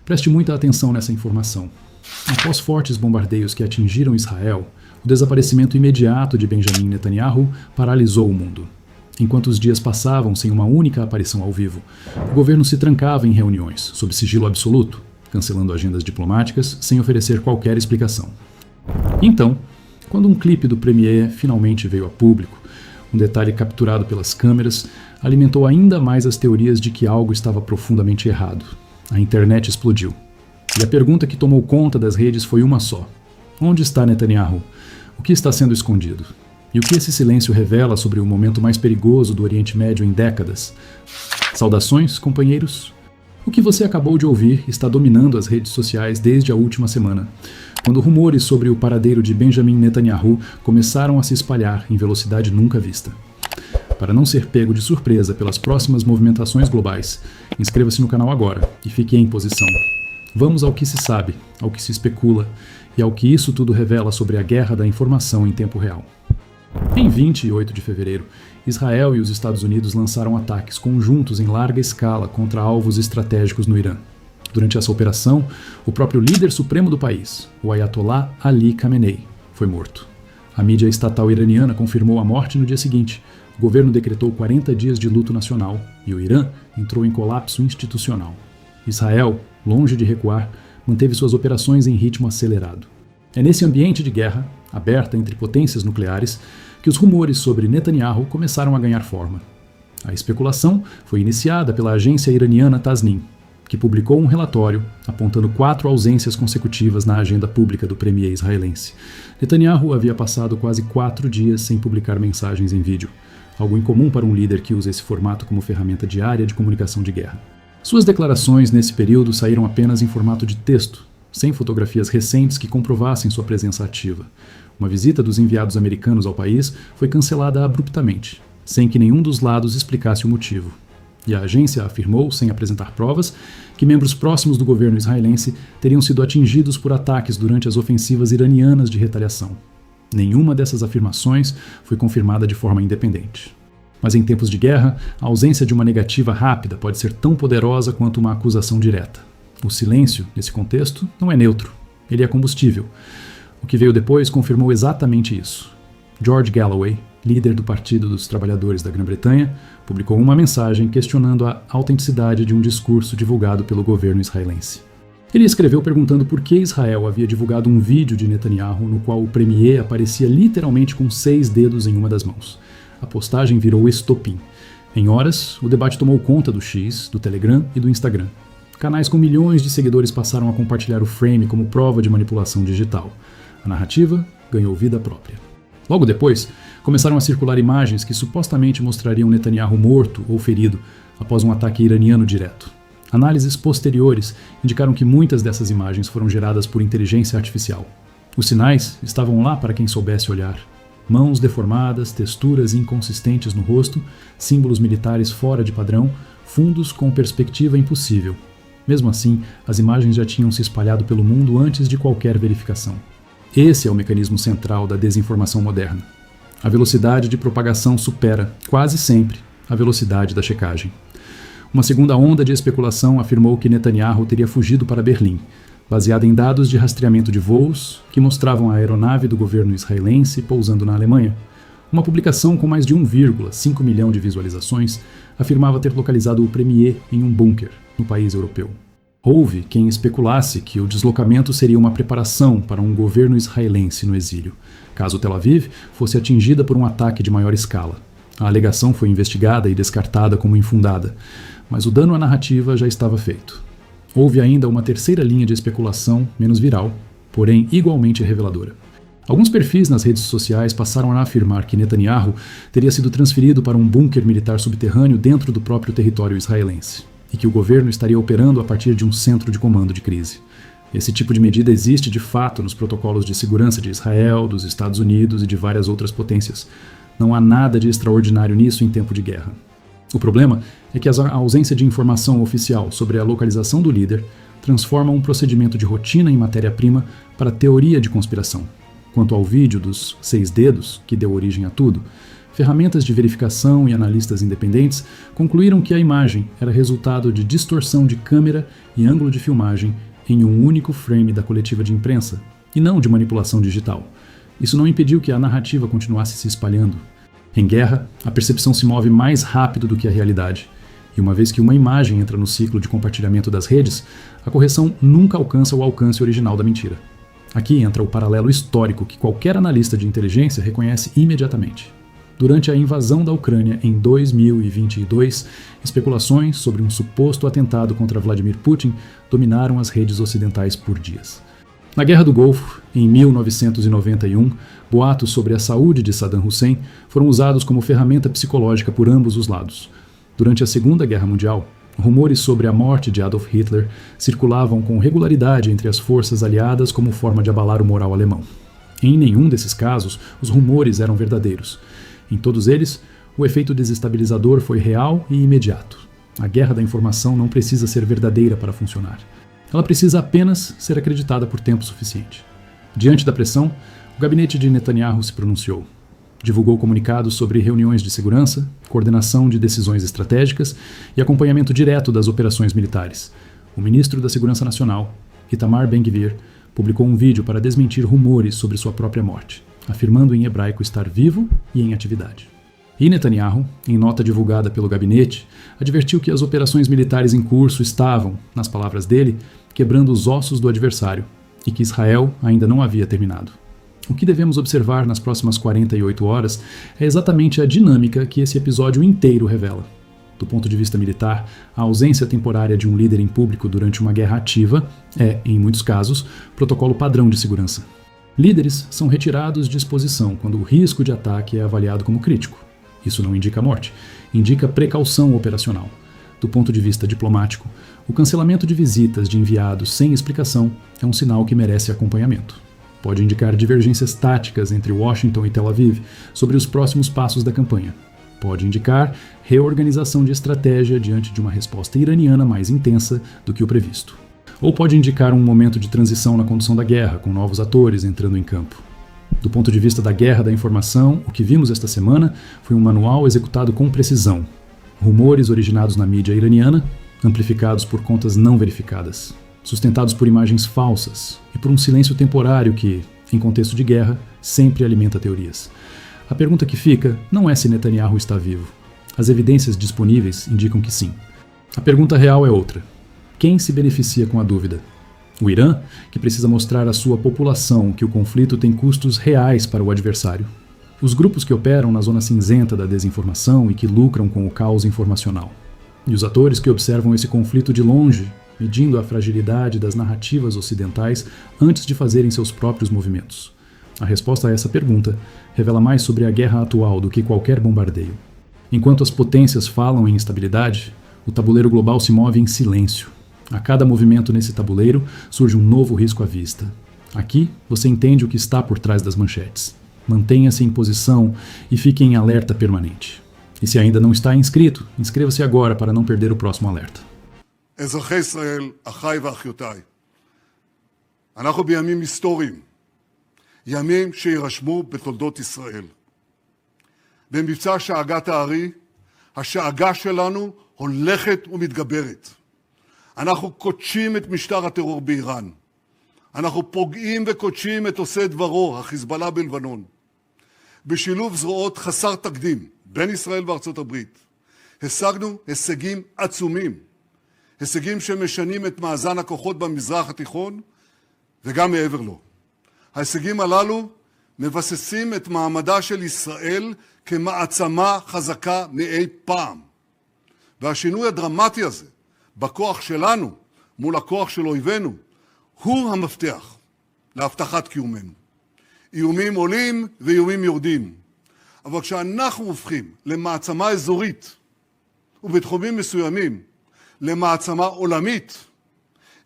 Preste muita atenção nessa informação. Após fortes bombardeios que atingiram Israel, o desaparecimento imediato de Benjamin Netanyahu paralisou o mundo. Enquanto os dias passavam sem uma única aparição ao vivo, o governo se trancava em reuniões, sob sigilo absoluto, cancelando agendas diplomáticas sem oferecer qualquer explicação. Então, quando um clipe do premier finalmente veio a público, um detalhe capturado pelas câmeras alimentou ainda mais as teorias de que algo estava profundamente errado. A internet explodiu. E a pergunta que tomou conta das redes foi uma só: onde está Netanyahu? O que está sendo escondido? E o que esse silêncio revela sobre o momento mais perigoso do Oriente Médio em décadas? Saudações, companheiros! O que você acabou de ouvir está dominando as redes sociais desde a última semana, quando rumores sobre o paradeiro de Benjamin Netanyahu começaram a se espalhar em velocidade nunca vista. Para não ser pego de surpresa pelas próximas movimentações globais, inscreva-se no canal agora e fique em posição. Vamos ao que se sabe, ao que se especula e ao que isso tudo revela sobre a guerra da informação em tempo real. Em 28 de fevereiro, Israel e os Estados Unidos lançaram ataques conjuntos em larga escala contra alvos estratégicos no Irã. Durante essa operação, o próprio líder supremo do país, o Ayatollah Ali Khamenei, foi morto. A mídia estatal iraniana confirmou a morte no dia seguinte. O governo decretou 40 dias de luto nacional e o Irã entrou em colapso institucional. Israel, longe de recuar, manteve suas operações em ritmo acelerado. É nesse ambiente de guerra, aberta entre potências nucleares, que os rumores sobre Netanyahu começaram a ganhar forma. A especulação foi iniciada pela agência iraniana Tasnim, que publicou um relatório apontando 4 ausências consecutivas na agenda pública do premier israelense. Netanyahu havia passado quase 4 dias sem publicar mensagens em vídeo, algo incomum para um líder que usa esse formato como ferramenta diária de comunicação de guerra. Suas declarações nesse período saíram apenas em formato de texto, sem fotografias recentes que comprovassem sua presença ativa. Uma visita dos enviados americanos ao país foi cancelada abruptamente, sem que nenhum dos lados explicasse o motivo. E a agência afirmou, sem apresentar provas, que membros próximos do governo israelense teriam sido atingidos por ataques durante as ofensivas iranianas de retaliação. Nenhuma dessas afirmações foi confirmada de forma independente. Mas em tempos de guerra, a ausência de uma negativa rápida pode ser tão poderosa quanto uma acusação direta. O silêncio, nesse contexto, não é neutro. Ele é combustível. O que veio depois confirmou exatamente isso. George Galloway, líder do Partido dos Trabalhadores da Grã-Bretanha, publicou uma mensagem questionando a autenticidade de um discurso divulgado pelo governo israelense. Ele escreveu perguntando por que Israel havia divulgado um vídeo de Netanyahu no qual o premier aparecia literalmente com 6 dedos em uma das mãos. A postagem virou estopim. Em horas, o debate tomou conta do X, do Telegram e do Instagram. Canais com milhões de seguidores passaram a compartilhar o frame como prova de manipulação digital. A narrativa ganhou vida própria. Logo depois, começaram a circular imagens que supostamente mostrariam Netanyahu morto ou ferido após um ataque iraniano direto. Análises posteriores indicaram que muitas dessas imagens foram geradas por inteligência artificial. Os sinais estavam lá para quem soubesse olhar. Mãos deformadas, texturas inconsistentes no rosto, símbolos militares fora de padrão, fundos com perspectiva impossível. Mesmo assim, as imagens já tinham se espalhado pelo mundo antes de qualquer verificação. Esse é o mecanismo central da desinformação moderna. A velocidade de propagação supera, quase sempre, a velocidade da checagem. Uma segunda onda de especulação afirmou que Netanyahu teria fugido para Berlim, baseada em dados de rastreamento de voos que mostravam a aeronave do governo israelense pousando na Alemanha. Uma publicação com mais de 1,5 milhão de visualizações afirmava ter localizado o premier em um bunker no país europeu. Houve quem especulasse que o deslocamento seria uma preparação para um governo israelense no exílio, caso Tel Aviv fosse atingida por um ataque de maior escala. A alegação foi investigada e descartada como infundada, mas o dano à narrativa já estava feito. Houve ainda uma terceira linha de especulação, menos viral, porém igualmente reveladora. Alguns perfis nas redes sociais passaram a afirmar que Netanyahu teria sido transferido para um bunker militar subterrâneo dentro do próprio território israelense, e que o governo estaria operando a partir de um centro de comando de crise. Esse tipo de medida existe de fato nos protocolos de segurança de Israel, dos Estados Unidos e de várias outras potências. Não há nada de extraordinário nisso em tempo de guerra. O problema é que a ausência de informação oficial sobre a localização do líder transforma um procedimento de rotina em matéria-prima para teoria de conspiração. Quanto ao vídeo dos 6 dedos, que deu origem a tudo, Ferramentas de verificação e analistas independentes concluíram que a imagem era resultado de distorção de câmera e ângulo de filmagem em um único frame da coletiva de imprensa, e não de manipulação digital. Isso não impediu que a narrativa continuasse se espalhando. Em guerra, a percepção se move mais rápido do que a realidade, e uma vez que uma imagem entra no ciclo de compartilhamento das redes, a correção nunca alcança o alcance original da mentira. Aqui entra o paralelo histórico que qualquer analista de inteligência reconhece imediatamente. Durante a invasão da Ucrânia em 2022, especulações sobre um suposto atentado contra Vladimir Putin dominaram as redes ocidentais por dias. Na Guerra do Golfo, em 1991, boatos sobre a saúde de Saddam Hussein foram usados como ferramenta psicológica por ambos os lados. Durante a Segunda Guerra Mundial, rumores sobre a morte de Adolf Hitler circulavam com regularidade entre as forças aliadas como forma de abalar o moral alemão. Em nenhum desses casos, os rumores eram verdadeiros. Em todos eles, o efeito desestabilizador foi real e imediato. A guerra da informação não precisa ser verdadeira para funcionar. Ela precisa apenas ser acreditada por tempo suficiente. Diante da pressão, o gabinete de Netanyahu se pronunciou. Divulgou comunicados sobre reuniões de segurança, coordenação de decisões estratégicas e acompanhamento direto das operações militares. O ministro da Segurança Nacional, Itamar Ben-Gvir, publicou um vídeo para desmentir rumores sobre sua própria morte, afirmando em hebraico estar vivo e em atividade. E Netanyahu, em nota divulgada pelo gabinete, advertiu que as operações militares em curso estavam, nas palavras dele, quebrando os ossos do adversário e que Israel ainda não havia terminado. O que devemos observar nas próximas 48 horas é exatamente a dinâmica que esse episódio inteiro revela. Do ponto de vista militar, a ausência temporária de um líder em público durante uma guerra ativa é, em muitos casos, protocolo padrão de segurança. Líderes são retirados de exposição quando o risco de ataque é avaliado como crítico. Isso não indica morte, indica precaução operacional. Do ponto de vista diplomático, o cancelamento de visitas de enviados sem explicação é um sinal que merece acompanhamento. Pode indicar divergências táticas entre Washington e Tel Aviv sobre os próximos passos da campanha. Pode indicar reorganização de estratégia diante de uma resposta iraniana mais intensa do que o previsto. Ou pode indicar um momento de transição na condução da guerra, com novos atores entrando em campo. Do ponto de vista da guerra da informação, o que vimos esta semana foi um manual executado com precisão. Rumores originados na mídia iraniana, amplificados por contas não verificadas, sustentados por imagens falsas e por um silêncio temporário que, em contexto de guerra, sempre alimenta teorias. A pergunta que fica não é se Netanyahu está vivo. As evidências disponíveis indicam que sim. A pergunta real é outra. Quem se beneficia com a dúvida? O Irã, que precisa mostrar à sua população que o conflito tem custos reais para o adversário. Os grupos que operam na zona cinzenta da desinformação e que lucram com o caos informacional. E os atores que observam esse conflito de longe, medindo a fragilidade das narrativas ocidentais antes de fazerem seus próprios movimentos. A resposta a essa pergunta revela mais sobre a guerra atual do que qualquer bombardeio. Enquanto as potências falam em instabilidade, o tabuleiro global se move em silêncio. A cada movimento nesse tabuleiro surge um novo risco à vista. Aqui você entende o que está por trás das manchetes. Mantenha-se em posição e fique em alerta permanente. E se ainda não está inscrito, inscreva-se agora para não perder o próximo alerta. אזרחי ישראל, אחיי ואחיותיי, אנחנו בימים היסטוריים, ימים שירשמו בתולדות ישראל. במבצע שאגת הארי, השאגה שלנו הולכת ומתגברת. אנחנו קודשים את משטר הטרור באיראן. אנחנו פוגעים וקודשים את עושה דברו, החיזבאללה בלבנון. בשילוב זרועות חסר תקדים בין ישראל וארצות הברית, השגנו הישגים עצומים. הישגים שמשנים את מאזן הכוחות במזרח התיכון וגם מעבר לו. ההישגים הללו מבססים את מעמדה של ישראל כמעצמה חזקה מאי פעם. והשינוי הדרמטי הזה בכוח שלנו מול הכוח של אויבינו הוא המפתח להבטחת קיומנו. איומים עולים ואיומים יורדים. אבל כשאנחנו הופכים למעצמה אזורית ובתחומים מסוימים למעצמה עולמית,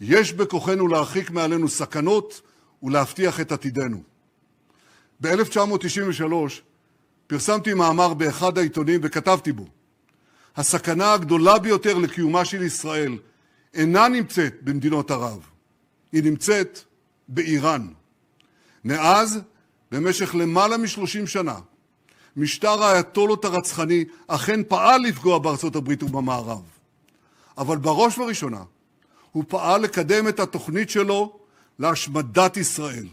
יש בכוחנו להרחיק מעלינו סכנות ולהבטיח את עתידנו. ב-1993 פרסמתי מאמר באחד העיתונים וכתבתי בו: הסכנה הגדולה ביותר לקיומה של ישראל אינה נמצאת במדינות ערב, היא נמצאת באיראן. מאז, במשך למעלה מ-30 שנה, משטר האייתולות הרצחני אכן פעל לפגוע בארצות הברית ובמערב. אבל בראש ובראשונה הוא פעל לקדם את התוכנית שלו להשמדת ישראל.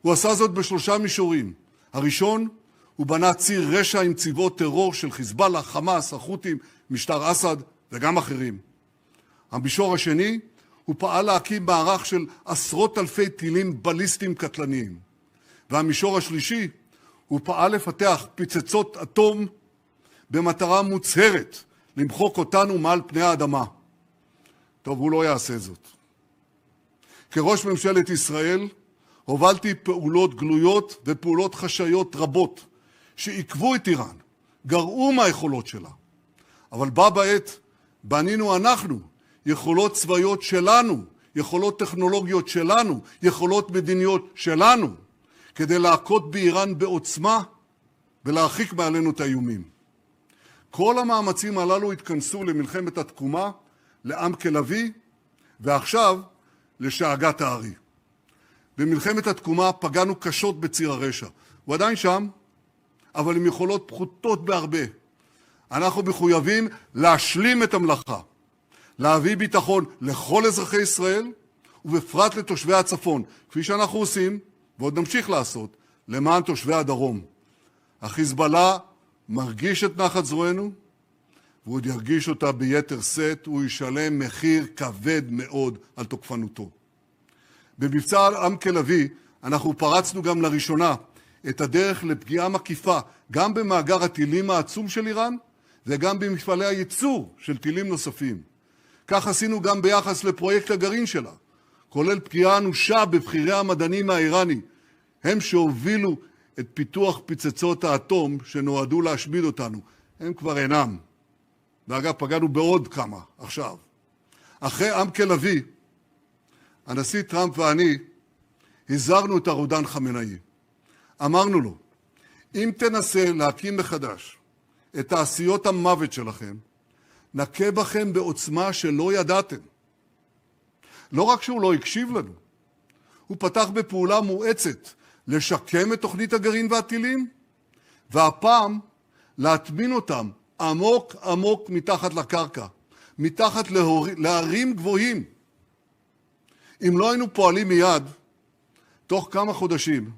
הוא עשה זאת בשלושה מישורים. הראשון, הוא בנה ציר רשע עם צבאות טרור של חיזבאללה, חמאס, החות'ים, משטר אסד וגם אחרים. המישור השני, הוא פעל להקים מערך של עשרות אלפי טילים בליסטיים קטלניים. והמישור השלישי, הוא פעל לפתח פצצות אטום במטרה מוצהרת למחוק אותנו מעל פני האדמה. טוב, הוא לא יעשה זאת. כראש ממשלת ישראל הובלתי פעולות גלויות ופעולות חשאיות רבות שעיכבו את איראן, גרעו מהיכולות שלה. אבל בה בעת בנינו אנחנו יכולות צבאיות שלנו, יכולות טכנולוגיות שלנו, יכולות מדיניות שלנו, כדי להכות באיראן בעוצמה ולהרחיק מעלינו את האיומים. כל המאמצים הללו התכנסו למלחמת התקומה, לעם כלבי, ועכשיו לשאגת הארי. במלחמת התקומה פגענו קשות בציר הרשע. הוא עדיין שם, אבל עם יכולות פחותות בהרבה. אנחנו מחויבים להשלים את המלאכה, להביא ביטחון לכל אזרחי ישראל, ובפרט לתושבי הצפון, כפי שאנחנו עושים, ועוד נמשיך לעשות, למען תושבי הדרום. החיזבאללה מרגיש את נחת זרוענו, והוא עוד ירגיש אותה ביתר שאת, הוא ישלם מחיר כבד מאוד על תוקפנותו. במבצע עם כלבי אנחנו פרצנו גם לראשונה את הדרך לפגיעה מקיפה, גם במאגר הטילים העצום של איראן, וגם במפעלי הייצור של טילים נוספים. כך עשינו גם ביחס לפרויקט הגרעין שלה, כולל פגיעה אנושה בבחירי המדענים האיראני, הם שהובילו את פיתוח פצצות האטום שנועדו להשמיד אותנו. הם כבר אינם. ואגב, פגענו בעוד כמה עכשיו. אחרי עם כלבי, הנשיא טראמפ ואני הזהרנו את הרודן חמינאי. אמרנו לו, אם תנסה להקים מחדש את תעשיות המוות שלכם, נכה בכם בעוצמה שלא ידעתם. לא רק שהוא לא הקשיב לנו, הוא פתח בפעולה מואצת לשקם את תוכנית הגרעין והטילים, והפעם להטמין אותם עמוק עמוק מתחת לקרקע, מתחת להרים גבוהים. אם לא היינו פועלים מיד, תוך כמה חודשים,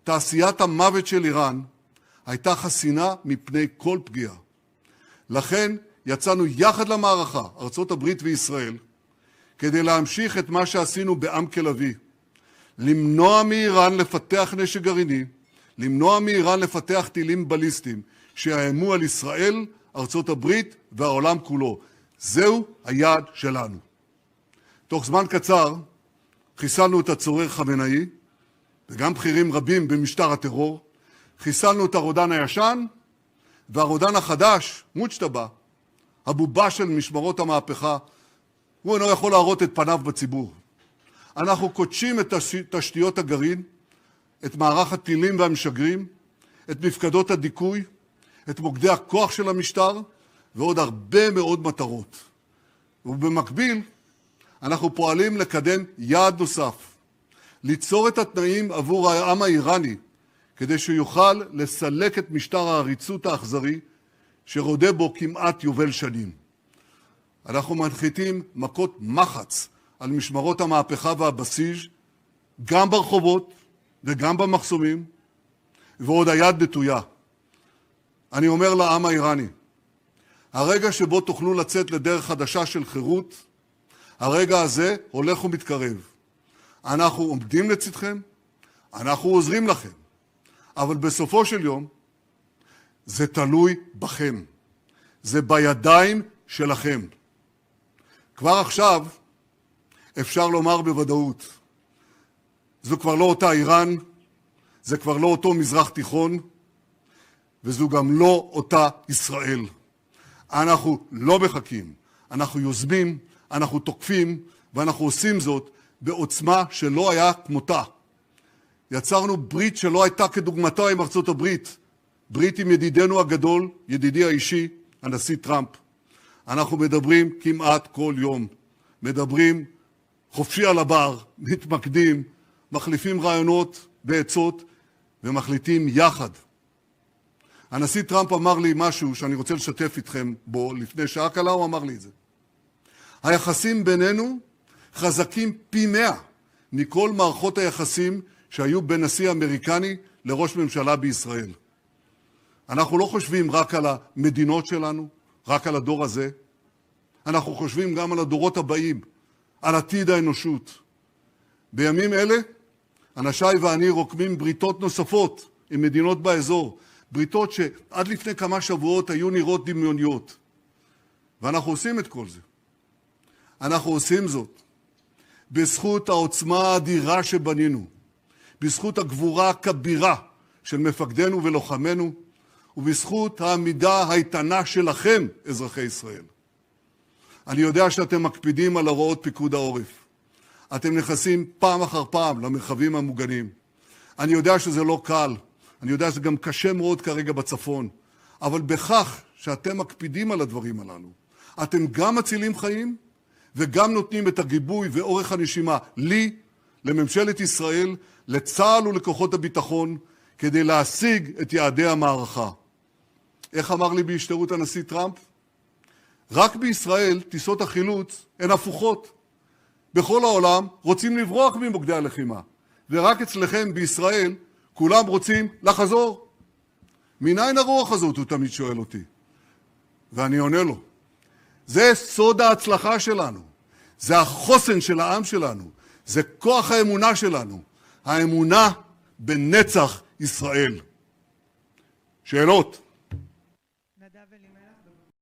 תעשיית המוות של איראן הייתה חסינה מפני כל פגיעה. לכן יצאנו יחד למערכה, ארצות הברית וישראל, כדי להמשיך את מה שעשינו בעם כלבי, למנוע מאיראן לפתח נשק גרעיני, למנוע מאיראן לפתח טילים בליסטיים, שיאיימו על ישראל, ארצות הברית והעולם כולו. זהו היעד שלנו. תוך זמן קצר חיסלנו את הצורר חמינאי, וגם בכירים רבים במשטר הטרור, חיסלנו את הרודן הישן, והרודן החדש, מוצ'טבה, הבובה של משמרות המהפכה, הוא אינו יכול להראות את פניו בציבור. אנחנו קודשים את תשתיות הגרעין, את מערך הטילים והמשגרים, את מפקדות הדיכוי, את מוקדי הכוח של המשטר, ועוד הרבה מאוד מטרות. ובמקביל, אנחנו פועלים לקדם יעד נוסף, ליצור את התנאים עבור העם האיראני, כדי שיוכל לסלק את משטר העריצות האכזרי, שרודה בו כמעט יובל שנים. אנחנו מנחיתים מכות מחץ על משמרות המהפכה והבסיס, גם ברחובות וגם במחסומים, ועוד היד נטויה. אני אומר לעם האיראני, הרגע שבו תוכלו לצאת לדרך חדשה של חירות, הרגע הזה הולך ומתקרב. אנחנו עומדים לצדכם, אנחנו עוזרים לכם, אבל בסופו של יום זה תלוי בכם. זה בידיים שלכם. כבר עכשיו אפשר לומר בוודאות, זו כבר לא אותה איראן, זה כבר לא אותו מזרח תיכון, וזו גם לא אותה ישראל. אנחנו לא מחכים, אנחנו יוזמים, אנחנו תוקפים, ואנחנו עושים זאת בעוצמה שלא היה כמותה. יצרנו ברית שלא הייתה כדוגמתה עם ארצות הברית, ברית עם ידידנו הגדול, ידידי האישי, הנשיא טראמפ. אנחנו מדברים כמעט כל יום, מדברים חופשי על הבר, מתמקדים, מחליפים רעיונות ועצות, ומחליטים יחד. הנשיא טראמפ אמר לי משהו שאני רוצה לשתף איתכם בו, לפני שעה קלה הוא אמר לי את זה. היחסים בינינו חזקים פי 100 מכל מערכות היחסים שהיו בין נשיא אמריקני לראש ממשלה בישראל. אנחנו לא חושבים רק על המדינות שלנו, רק על הדור הזה. אנחנו חושבים גם על הדורות הבאים, על עתיד האנושות. בימים אלה, אנשיי ואני רוקמים בריתות נוספות עם מדינות באזור, בריתות שעד לפני כמה שבועות היו נראות דמיוניות. ואנחנו עושים את כל זה. אנחנו עושים זאת בזכות העוצמה האדירה שבנינו, בזכות הגבורה הכבירה של מפקדינו ולוחמינו, ובזכות העמידה האיתנה שלכם, אזרחי ישראל. אני יודע שאתם מקפידים על הוראות פיקוד העורף. אתם נכנסים פעם אחר פעם למרחבים המוגנים. אני יודע שזה לא קל, אני יודע שזה גם קשה מאוד כרגע בצפון, אבל בכך שאתם מקפידים על הדברים הללו, אתם גם מצילים חיים וגם נותנים את הגיבוי ואורך הנשימה לי, לממשלת ישראל, לצה"ל ולכוחות הביטחון, כדי להשיג את יעדי המערכה. איך אמר לי בהשתאות הנשיא טראמפ? רק בישראל טיסות החילוץ הן הפוכות. בכל העולם רוצים לברוח ממוקדי הלחימה, ורק אצלכם בישראל כולם רוצים לחזור. מניין הרוח הזאת, הוא תמיד שואל אותי. ואני עונה לו, זה סוד ההצלחה שלנו, זה החוסן של העם שלנו, זה כוח האמונה שלנו, האמונה בנצח ישראל. שאלות?